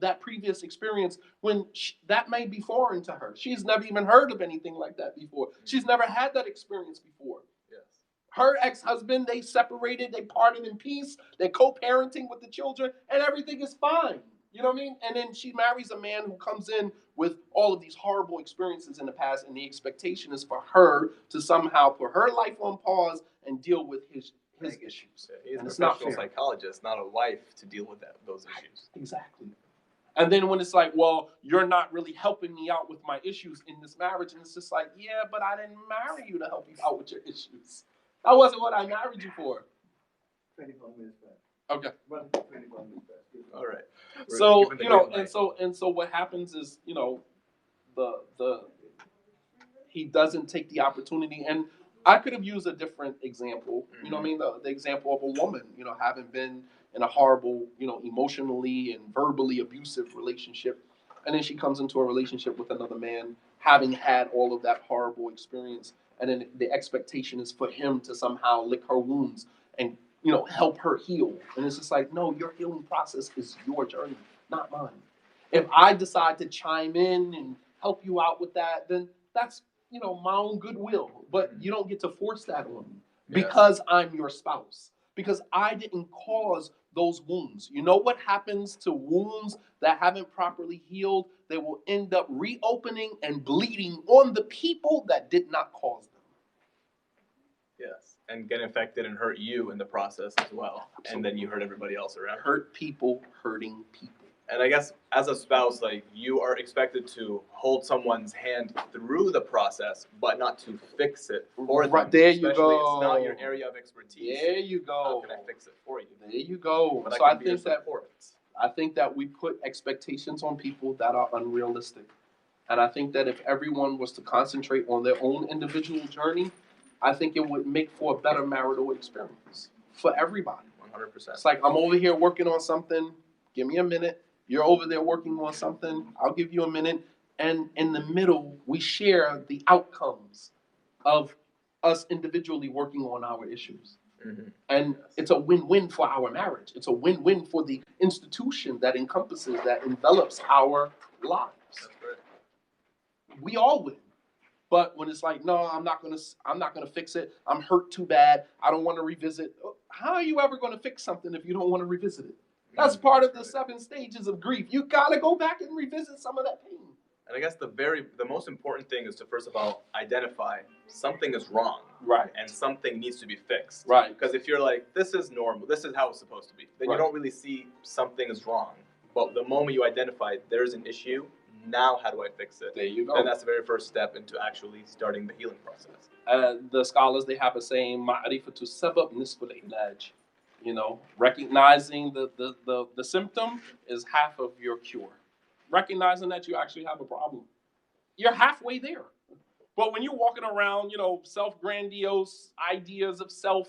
that previous experience when that may be foreign to her. She's never even heard of anything like that before. She's never had that experience before. Yes. Her ex-husband, they separated, they parted in peace, they're co-parenting with the children, and everything is fine. You know what I mean? And then she marries a man who comes in with all of these horrible experiences in the past, and the expectation is for her to somehow put her life on pause and deal with his issues. Yeah, he's And a it's not professional fair. psychologist, not a wife to deal with those issues. Exactly. And then when it's like, well, you're not really helping me out with my issues in this marriage, and it's just like, yeah, but I didn't marry you to help you out with your issues. That wasn't what I married you for. 24 minutes back. Okay. Run 24 minutes back. All right. We're So giving the green light. and so what happens is, the he doesn't take the opportunity. And I could have used a different example. You know what I mean? The example of a woman, having been in a horrible, emotionally and verbally abusive relationship, and then she comes into a relationship with another man, having had all of that horrible experience, and then the expectation is for him to somehow lick her wounds and help her heal. And it's just like, no, your healing process is your journey, not mine. If I decide to chime in and help you out with that, then that's my own goodwill. But you don't get to force that on me because I'm your spouse. Because I didn't cause those wounds. You know what happens to wounds that haven't properly healed? They will end up reopening and bleeding on the people that did not cause them. Yes, and get infected and hurt you in the process as well. Absolutely. And then you hurt everybody else around. Hurt people hurting people. And I guess as a spouse, like, you are expected to hold someone's hand through the process, but not to fix it for them. There you Especially go. it's not your area of expertise. There you go. How can I fix it for you? There you go. But So I think that we put expectations on people that are unrealistic. And I think that if everyone was to concentrate on their own individual journey, I think it would make for a better marital experience for everybody. 100%. It's like, I'm over here working on something. Give me a minute. You're over there working on something. I'll give you a minute. And in the middle, we share the outcomes of us individually working on our issues. Mm-hmm. And it's a win-win for our marriage. It's a win-win for the institution that encompasses, that envelops our lives. That's right. We all win. But when it's like, no, I'm not gonna fix it. I'm hurt too bad. I don't want to revisit. How are you ever going to fix something if you don't want to revisit it? That's part of the 7 stages of grief. You gotta go back and revisit some of that pain. And I guess the most important thing is to, first of all, identify something is wrong. Right. And something needs to be fixed. Right. Because if you're like, this is normal, this is how it's supposed to be, then you don't really see something is wrong. But the moment you identify there's an issue, now how do I fix it? There you go. And that's the very first step into actually starting the healing process. The scholars, they have a saying, ma'rifatu sabab nisful ilaj. Recognizing the symptom is half of your cure. Recognizing that you actually have a problem, you're halfway there. But when you're walking around, self-grandiose ideas of self,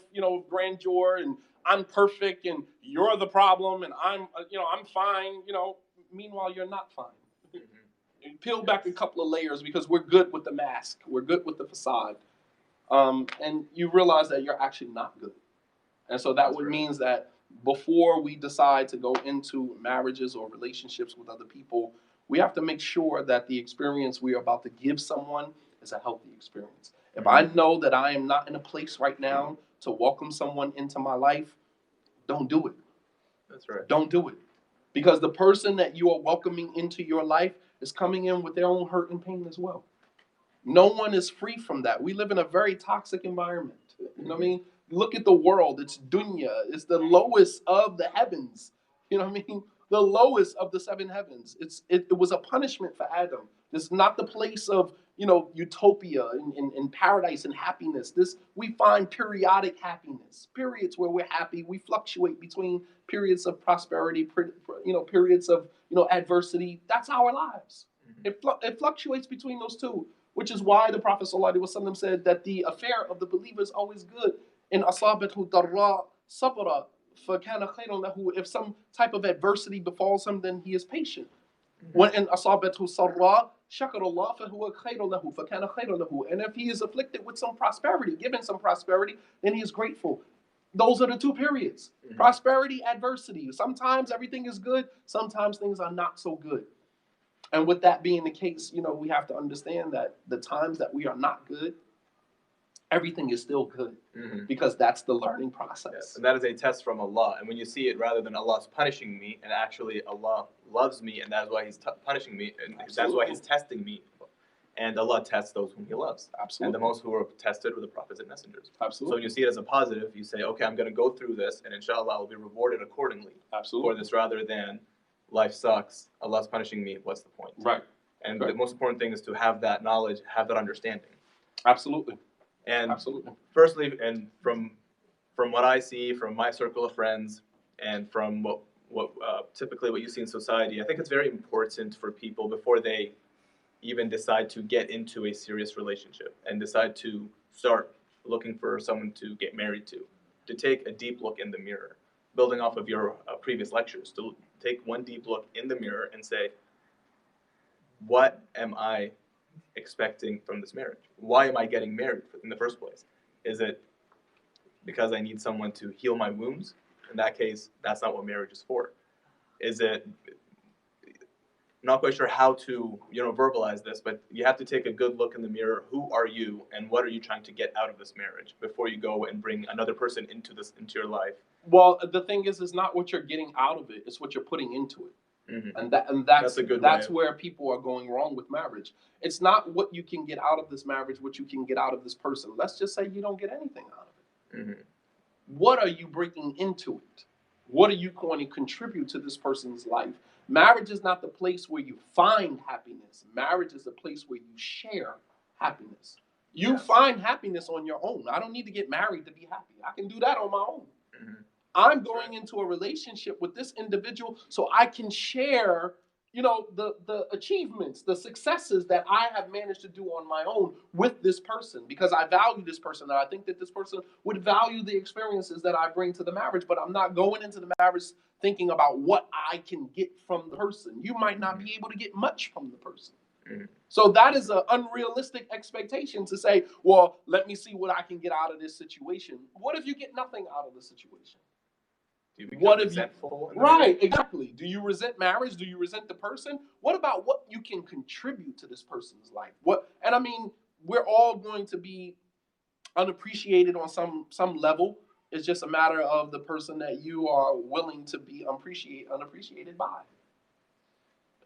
grandeur, and I'm perfect, and you're the problem, and I'm fine, meanwhile, you're not fine. Mm-hmm. Peel back a couple of layers, because we're good with the mask. We're good with the facade. And you realize that you're actually not good. And so that means that before we decide to go into marriages or relationships with other people, we have to make sure that the experience we are about to give someone is a healthy experience. If I know that I am not in a place right now to welcome someone into my life, don't do it. That's right. Don't do it. Because the person that you are welcoming into your life is coming in with their own hurt and pain as well. No one is free from that. We live in a very toxic environment. You know what I mean? Look at the world. It's dunya. It's the lowest of the heavens. You know what I mean? The lowest of the 7 heavens. It was a punishment for Adam. It's not the place of, utopia and paradise and happiness. We find periodic happiness, periods where we're happy. We fluctuate between periods of prosperity, periods of, adversity. That's our lives. It fluctuates between those two, which is why the Prophet ﷺ said that the affair of the believer is always good. In asabathu darra sabra فَكَانَ خَيْرًا لَهُ. If some type of adversity befalls him, then he is patient. وَإِنْ أَصَابَتْهُ سَرَّاء شَكَرَ اللَّهَ فَهُوَ خَيْرٌ لَهُ فَكَانَ خَيْرًا لَهُ. And if he is afflicted with some prosperity, given some prosperity, then he is grateful. Those are the two periods. Prosperity, adversity. Sometimes everything is good. Sometimes things are not so good. And with that being the case, we have to understand that the times that we are not good, everything is still good, because that's the learning process. Yes, and that is a test from Allah. And when you see it, rather than Allah's punishing me, and actually Allah loves me, and that's why He's punishing me, and that's why He's testing me. And Allah tests those whom He loves. Absolutely. And the most who are tested were the prophets and messengers. Absolutely. So when you see it as a positive, you say, okay, I'm going to go through this, and inshallah, I'll be rewarded accordingly. Absolutely. For this, rather than life sucks, Allah's punishing me, what's the point? Right. And right. The most important thing is to have that knowledge, have that understanding. Absolutely. And absolutely. Firstly, and from what I see, from my circle of friends, and from what typically what you see in society, I think it's very important for people before they even decide to get into a serious relationship and decide to start looking for someone to get married to take a deep look in the mirror, building off of your previous lectures, to take one deep look in the mirror and say, what am I expecting from this marriage? Why am I getting married in the first place? Is it because I need someone to heal my wounds? In that case, that's not what marriage is for. Is it, I'm not quite sure how to verbalize this, but you have to take a good look in the mirror. Who are you, and what are you trying to get out of this marriage before you go and bring another person into your life? Well, the thing is not what you're getting out of it; it's what you're putting into it. And that's where people are going wrong with marriage. It's not what you can get out of this marriage, what you can get out of this person. Let's just say you don't get anything out of it. What are you bringing into it? What are you going to contribute to this person's life? Marriage is not the place where you find happiness. Marriage is the place where you share happiness. You find happiness on your own. I don't need to get married to be happy. I can do that on my own. I'm going into a relationship with this individual so I can share, the achievements, the successes that I have managed to do on my own with this person, because I value this person, and I think that this person would value the experiences that I bring to the marriage. But I'm not going into the marriage thinking about what I can get from the person. You might not be able to get much from the person. So that is an unrealistic expectation to say, well, let me see what I can get out of this situation. What if you get nothing out of the situation? Do you become resentful? Right, exactly. Do you resent marriage? Do you resent the person? What about what you can contribute to this person's life? We're all going to be unappreciated on some level. It's just a matter of the person that you are willing to be unappreciated by.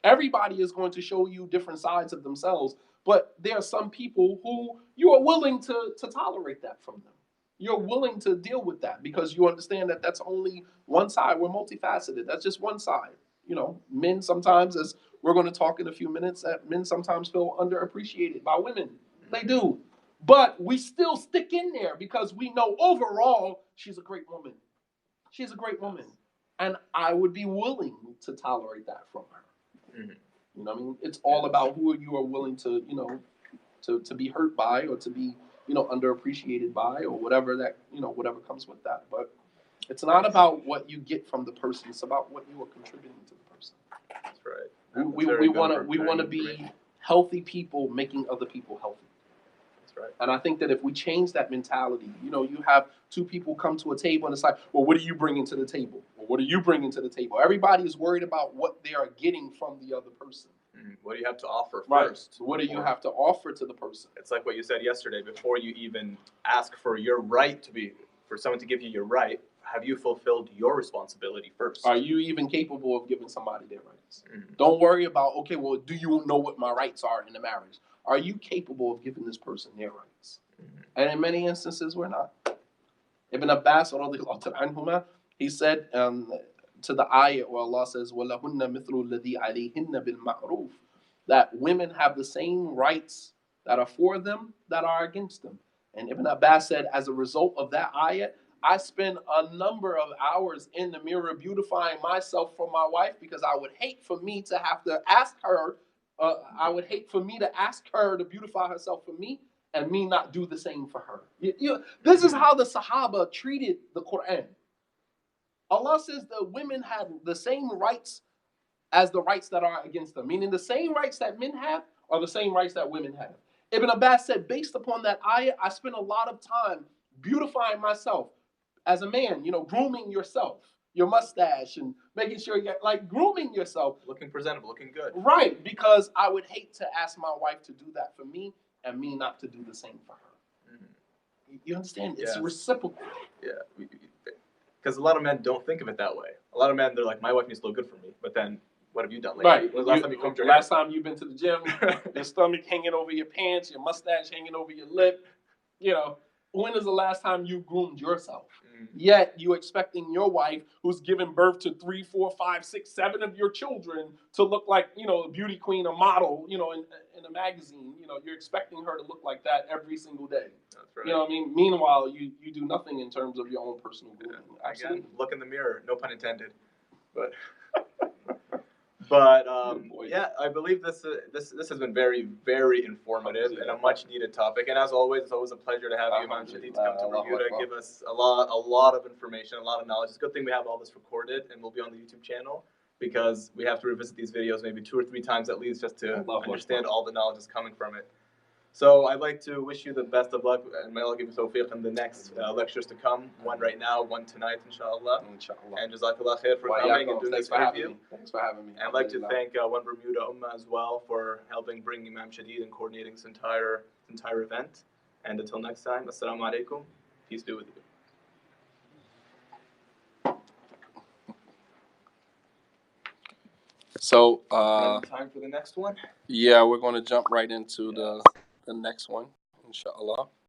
Everybody is going to show you different sides of themselves, but there are some people who you are willing to tolerate that from them. You're willing to deal with that because you understand that that's only one side. We're multifaceted. That's just one side. Men sometimes, as we're going to talk in a few minutes, that men sometimes feel underappreciated by women. They do. But we still stick in there because we know overall she's a great woman. She's a great woman. And I would be willing to tolerate that from her. It's all about who you are willing to, to be hurt by, or to be, underappreciated by, or whatever that, whatever comes with that. But it's not about what you get from the person. It's about what you are contributing to the person. That's right. We want to be healthy people making other people healthy. That's right. And I think that if we change that mentality, you have two people come to a table and it's like, well, what are you bringing to the table? Well, what are you bringing to the table? Everybody is worried about what they are getting from the other person. What do you have to offer Right. first? What do you have to offer to the person? It's like what you said yesterday. Before you even ask for your right for someone to give you your right, have you fulfilled your responsibility first? Are you even capable of giving somebody their rights? Don't worry about, okay, well, do you know what my rights are in the marriage? Are you capable of giving this person their rights? And in many instances, we're not. Ibn Abbas, he said to the ayat where Allah says, وَلَهُنَّ مِثْلُ الَّذِي عَلَيْهِنَّ بِالْمَعْرُوفِ, that women have the same rights that are for them that are against them. And Ibn Abbas said, as a result of that ayat, I spend a number of hours in the mirror beautifying myself for my wife, because I would hate for me to have to ask her, to beautify herself for me, and me not do the same for her. This is how the Sahaba treated the Quran. Allah says the women have the same rights as the rights that are against them. Meaning the same rights that men have are the same rights that women have. Ibn Abbas said, based upon that ayah, I spent a lot of time beautifying myself as a man, grooming yourself, your mustache, and making sure you're like grooming yourself. Looking presentable, looking good. Right, because I would hate to ask my wife to do that for me and me not to do the same for her. Mm-hmm. You understand? It's reciprocal. Yeah. Because a lot of men don't think of it that way. A lot of men, they're like, my wife needs to look good for me. But then, what have you done lately? Right. When's the last time you combed your hair? Last time you've been to the gym, your stomach hanging over your pants, your mustache hanging over your lip. When is the last time you groomed yourself? Yet you're expecting your wife, who's given birth to 3, 4, 5, 6, 7 of your children, to look like a beauty queen, a model, in a magazine. You're expecting her to look like that every single day. That's right. You know what I mean? Meanwhile, you do nothing in terms of your own personal grooming. Yeah. Again, look in the mirror. No pun intended. But yeah, I believe this has been very, very informative and a much needed topic. And as always, it's always a pleasure to have you, Imam Shadid, to come to Bermuda and give us a lot of information, a lot of knowledge. It's a good thing we have all this recorded and we'll be on the YouTube channel, because we have to revisit these videos maybe 2 or 3 times at least just to understand all the knowledge that's coming from it. So I'd like to wish you the best of luck, and may Allah give you tawfiq in the next lectures to come. One right now, one tonight, inshallah. And jazakallah khair for coming and doing this interview. Thanks for having me. And I'd like to thank One Bermuda Ummah as well for helping bring Imam Shadid and coordinating this entire event. And until next time, assalamu alaikum. Peace be with you. So, time for the next one? Yeah, we're going to jump right into the next one, inshallah.